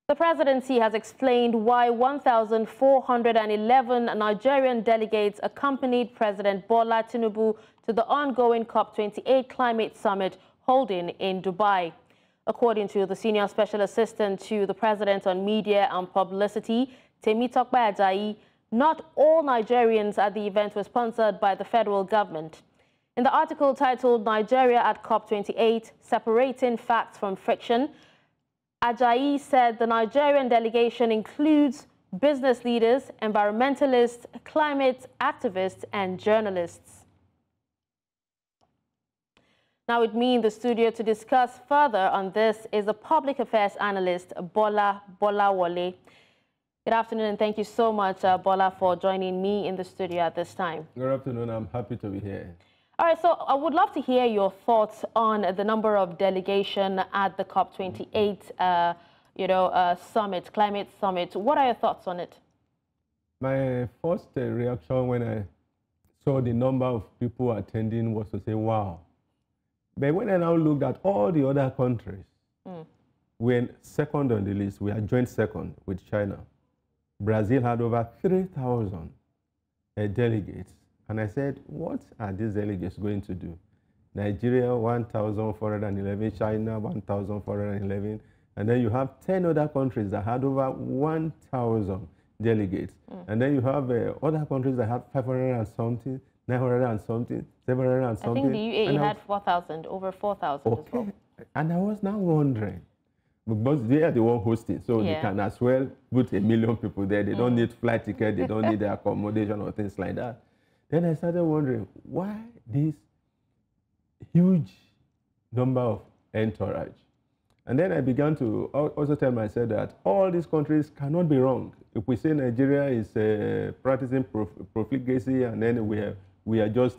The presidency has explained why 1,411 Nigerian delegates accompanied President Bola Tinubu to the ongoing COP28 climate summit holding in Dubai. According to the senior special assistant to the president on media and publicity, Temitope Ajayi, not all Nigerians at the event were sponsored by the federal government. In the article titled Nigeria at COP28, Separating Facts from Fiction, Ajayi said the Nigerian delegation includes business leaders, environmentalists, climate activists, and journalists. Now with me in the studio to discuss further on this is the public affairs analyst, Bolawole. Good afternoon, and thank you so much, Bola, for joining me in the studio at this time. Good afternoon. I'm happy to be here. All right, so I would love to hear your thoughts on the number of delegation at the COP28, summit, climate summit. What are your thoughts on it? My first reaction when I saw the number of people attending was to say, wow. But when I now looked at all the other countries, we're second on the list. We are joint second with China. Brazil had over 3,000 delegates. And I said, what are these delegates going to do? Nigeria, 1,411, China, 1,411. And then you have 10 other countries that had over 1,000 delegates. And then you have other countries that had 500 and something, 900 and something, 700 and something. I think the UAE had 4,000, over 4,000 as well. And I was now wondering, because they are the one hosting, so they can as well put 1 million people there. They don't need flight ticket, they don't need their accommodation or things like that. Then I started wondering, why this huge number of entourage? And then I began to also tell myself that all these countries cannot be wrong. If we say Nigeria is practicing profligacy and then we are just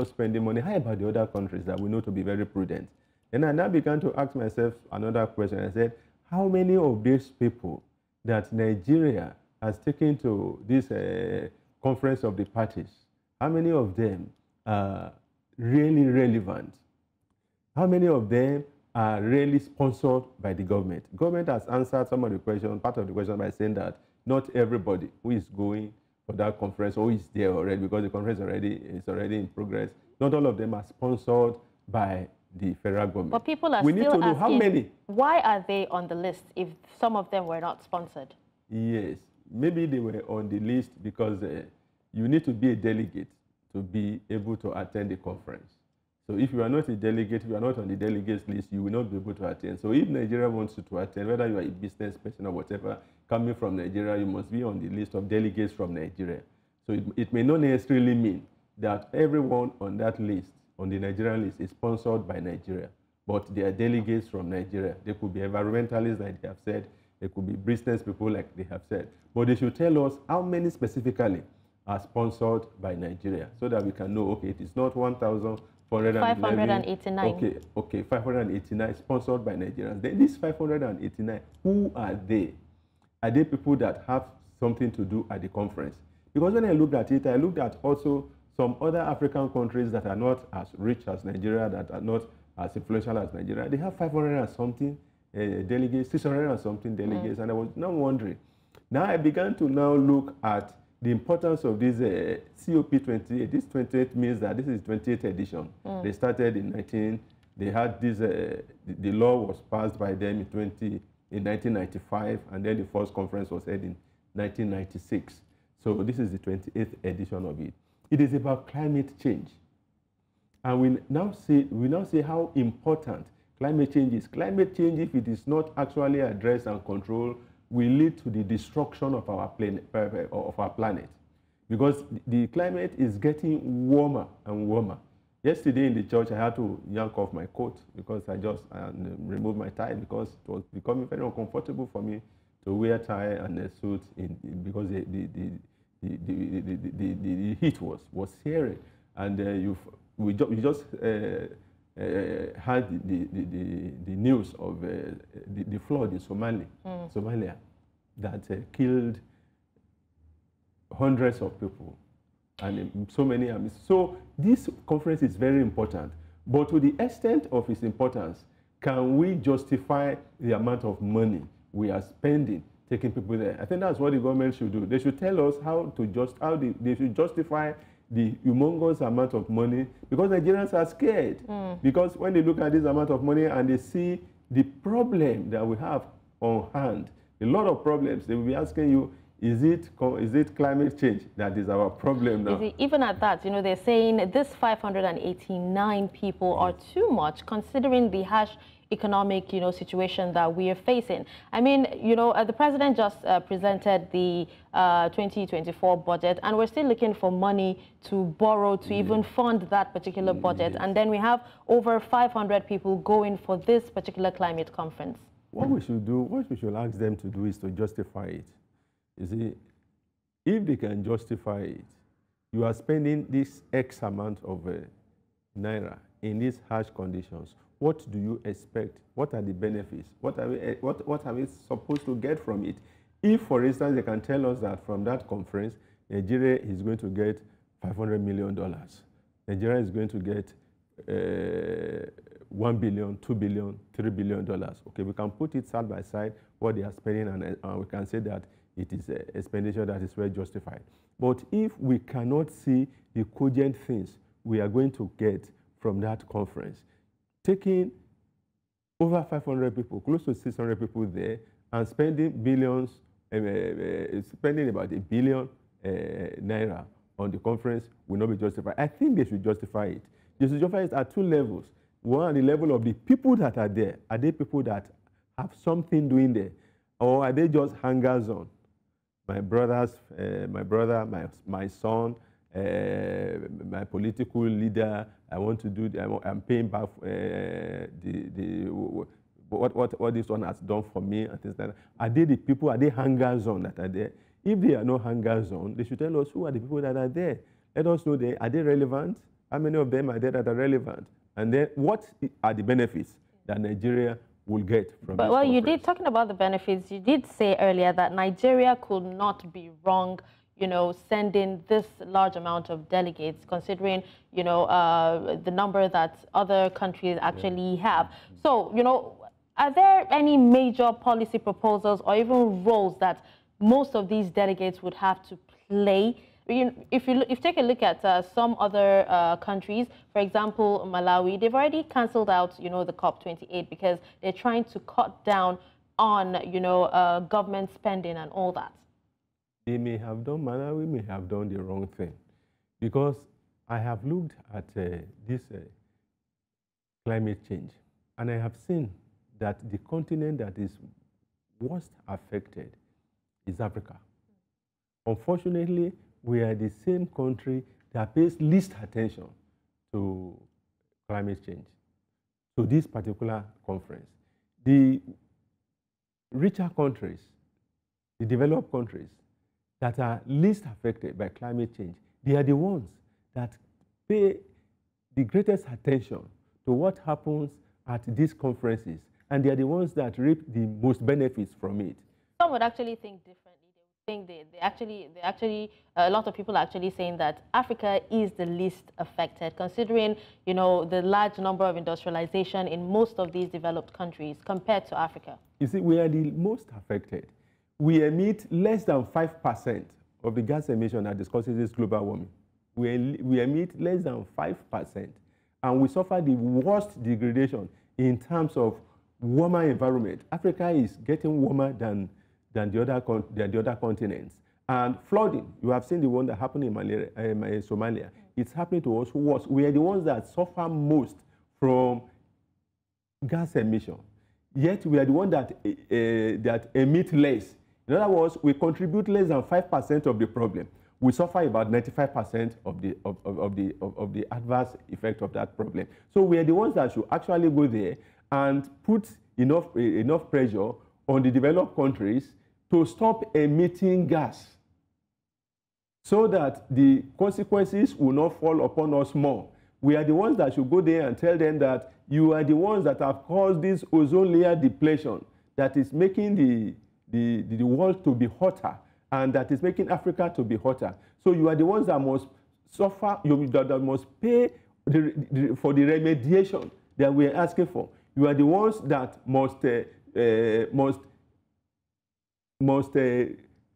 spending money, how about the other countries that we know to be very prudent? And I now began to ask myself another question. I said, how many of these people that Nigeria has taken to this conference of the parties, how many of them are really relevant? How many of them are really sponsored by the government? Government has answered some of the questions, part of the question, by saying that not everybody who is going for that conference or is there already, because the conference is already in progress, not all of them are sponsored by the federal government. But people are we need to know how many. Why are they on the list if some of them were not sponsored? Yes, maybe they were on the list because you need to be a delegate to be able to attend the conference. So if you are not a delegate, if you are not on the delegates list, you will not be able to attend. So if Nigeria wants you to attend, whether you are a business person or whatever, coming from Nigeria, you must be on the list of delegates from Nigeria. So it may not necessarily mean that everyone on that list, on the Nigerian list, is sponsored by Nigeria, but they are delegates from Nigeria. They could be environmentalists, like they have said. They could be business people, like they have said. But they should tell us how many specifically are sponsored by Nigeria, so that we can know, okay, it is not 1,411. Okay, 589 sponsored by Nigerians. Then these 589, who are they? Are they people that have something to do at the conference? Because when I looked at it, I looked at also some other African countries that are not as rich as Nigeria, that are not as influential as Nigeria. They have 500 and something delegates, 600 and something delegates, and I was now wondering. Now I began to now look at the importance of this COP28. This 28 means that this is 28th edition. They started in they had this, the law was passed by them in 1995, and then the first conference was held in 1996. So this is the 28th edition of it. It is about climate change. And we now see how important climate change is. Climate change, if it is not actually addressed and controlled, will lead to the destruction of our planet, because the climate is getting warmer and warmer. Yesterday in the church, I had to yank off my coat because I just removed my tie, because it was becoming very uncomfortable for me to wear tie and a suit because the heat was searing, and we just had the news of the flood in Somalia that killed hundreds of people and so many. So this conference is very important, but to the extent of its importance, can we justify the amount of money we are spending taking people there. I think that's what the government should do. They should tell us they should justify the humongous amount of money, because Nigerians are scared. Because when they look at this amount of money and they see the problem that we have on hand, a lot of problems, they will be asking you, is it climate change that is our problem now? Even at that, you know, they're saying this 589 people are too much, considering the harsh economic, you know, situation that we are facing. I mean, you know, the president just presented the 2024 budget, and we're still looking for money to borrow to even fund that particular budget. And then we have over 500 people going for this particular climate conference. What we should ask them to do is to justify it. You see, if they can justify it, you are spending this X amount of naira in these harsh conditions. What do you expect? What are the benefits? What are we supposed to get from it? If, for instance, they can tell us that from that conference, Nigeria is going to get $500 million. Nigeria is going to get $1 billion, $2 billion, $3 billion. Okay, we can put it side by side, what they are spending, and we can say that it is an expenditure that is well justified. But if we cannot see the cogent things we are going to get from that conference, taking over 500 people, close to 600 people there, and spending billions, spending about $1 billion naira on the conference will not be justified. I think they should justify it. They should justify it at two levels. One, at the level of the people that are there. Are they people that have something doing there? Or are they just hangers-on? My brother, my son, my political leader, I want to do, I'm paying back what this one has done for me and things like that. Are they the people, are they hangers-on that are there? If they are not hangers-on, they should tell us who are the people that are there. Let us know, are they relevant? How many of them are there that are relevant? And then what are the benefits that Nigeria will get from this conference? You did, talking about the benefits, you did say earlier that Nigeria could not be wrong, you know, sending this large amount of delegates, considering, you know, the number that other countries actually have. So, you know, are there any major policy proposals or even roles that most of these delegates would have to play? If you take a look at some other countries, for example, Malawi, they've already cancelled out, you know, the COP28 because they're trying to cut down on, you know, government spending and all that. They may have done, Malawi may have done the wrong thing, because I have looked at this climate change, and I have seen that the continent that is worst affected is Africa. Unfortunately, we are the same country that pays least attention to climate change, to this particular conference. The richer countries, the developed countries that are least affected by climate change, they are the ones that pay the greatest attention to what happens at these conferences, and they are the ones that reap the most benefits from it. Some would actually think differently. Think they actually a lot of people are actually saying that Africa is the least affected, considering, you know, the large number of industrialization in most of these developed countries compared to Africa. You see, we are the most affected. We emit less than 5% of the gas emission that discusses this global warming. We emit less than 5%, and we suffer the worst degradation in terms of warmer environment. Africa is getting warmer than the other continents. And flooding, you have seen the one that happened in Somalia. It's happening to us worse. We are the ones that suffer most from gas emission. Yet we are the ones that emit less. In other words, we contribute less than 5% of the problem. We suffer about 95% of the adverse effect of that problem. So we are the ones that should actually go there and put enough pressure on the developed countries to stop emitting gas, so that the consequences will not fall upon us more. We are the ones that should go there and tell them that you are the ones that have caused this ozone layer depletion that is making the world to be hotter, and that is making Africa to be hotter. So you are the ones that must suffer, that must pay for the remediation that we are asking for. You are the ones that must must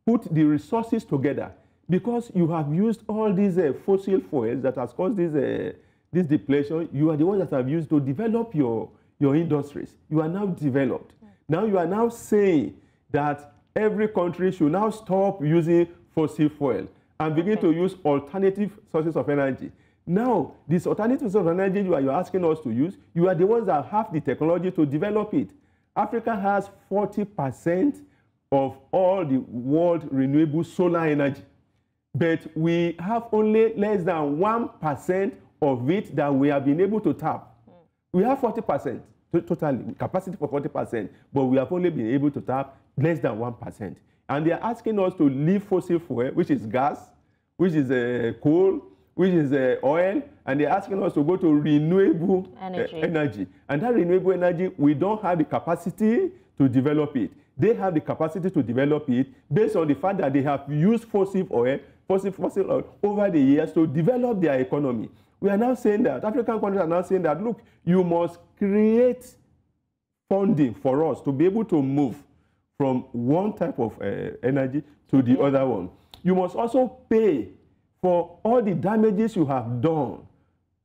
put the resources together, because you have used all these fossil fuels that has caused this depletion. You are the ones that have used to develop your industries. You are now developed. Now you are now saying that every country should now stop using fossil fuel and begin to use alternative sources of energy. Now, these alternative sources of energy you're asking us to use, you are the ones that have the technology to develop it. Africa has 40% of all the world renewable solar energy, but we have only less than 1% of it that we have been able to tap. We have 40% totally, capacity for 40%, but we have only been able to tap less than 1%. And they are asking us to leave fossil fuel, which is gas, which is coal, which is oil, and they're asking us to go to renewable energy. And that renewable energy, we don't have the capacity to develop it. They have the capacity to develop it based on the fact that they have used fossil oil over the years to develop their economy. We are now saying that, African countries are now saying that, look, you must create funding for us to be able to move from one type of energy to the other one. You must also pay for all the damages you have done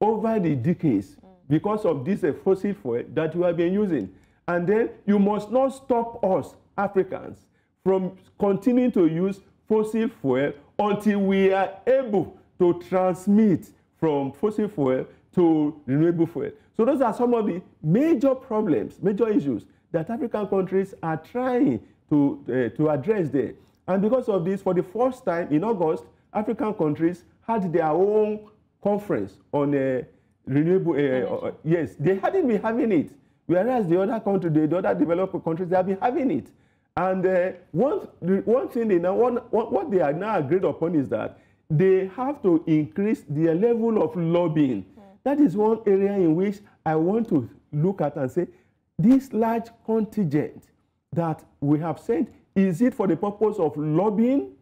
over the decades because of this fossil fuel that you have been using. And then you must not stop us, Africans, from continuing to use fossil fuel until we are able to transmit from fossil fuel to renewable fuel. So those are some of the major problems, major issues that African countries are trying to address there. And because of this, for the first time in August, African countries had their own conference on renewable. Yes, they hadn't been having it, whereas the other countries, the other developed countries, they have been having it. And one thing what they are now agreed upon is that they have to increase their level of lobbying. That is one area in which I want to look at and say, this large contingent that we have sent, is it for the purpose of lobbying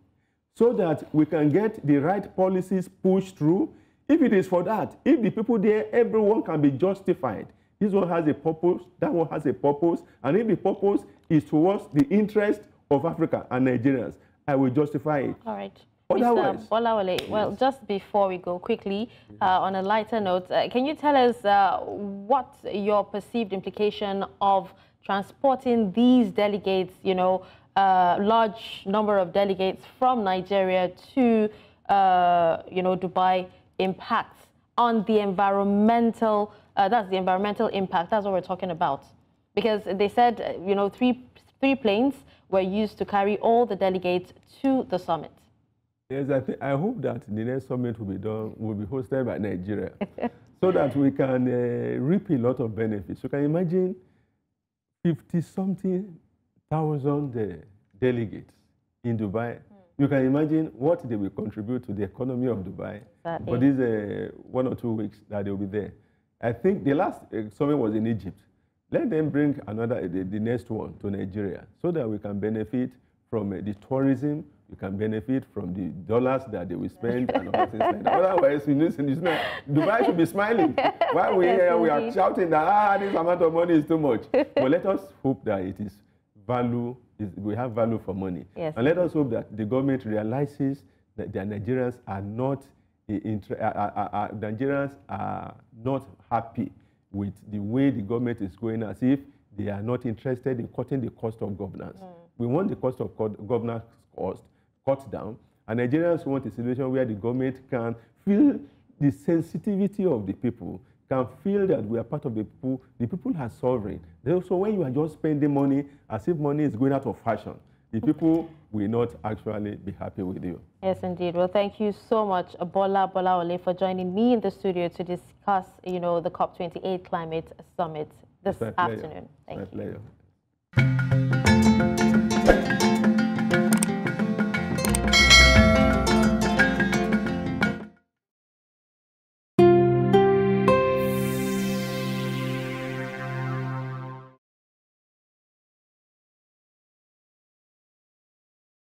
so that we can get the right policies pushed through? If it is for that, if the people there, everyone can be justified, this one has a purpose, that one has a purpose, and if the purpose is towards the interest of Africa and Nigerians, I will justify it. All right. Otherwise, Mr. Bolawole, well, just before we go quickly, on a lighter note, can you tell us what your perceived implication of transporting these delegates, you know, large number of delegates from Nigeria to, you know, Dubai impacts on the environmental, that's the environmental impact, that's what we're talking about. Because they said, you know, three planes were used to carry all the delegates to the summit. Yes, I hope that the next summit will be hosted by Nigeria, so that we can reap a lot of benefits. You can imagine 50-something thousand delegates in Dubai. You can imagine what they will contribute to the economy of Dubai for these 1 or 2 weeks that they will be there. I think the last summit was in Egypt. Let them bring the next one to Nigeria, so that we can benefit from the tourism. We can benefit from the dollars that they will spend and all things like that. Otherwise, Dubai should be smiling while we are shouting that this amount of money is too much. But let us hope that it is value. We have value for money. Yes. And let us hope that the government realizes that the Nigerians are not happy with the way the government is going, as if they are not interested in cutting the cost of governance. We want the cost of governance cut down, and Nigerians want a situation where the government can feel the sensitivity of the people, can feel that we are part of the people are sovereign. So when you are just spending money as if money is going out of fashion, the people will not actually be happy with you. Yes, indeed. Well, thank you so much, Bolawole, for joining me in the studio to discuss, you know, the COP28 Climate Summit this afternoon. Thank you.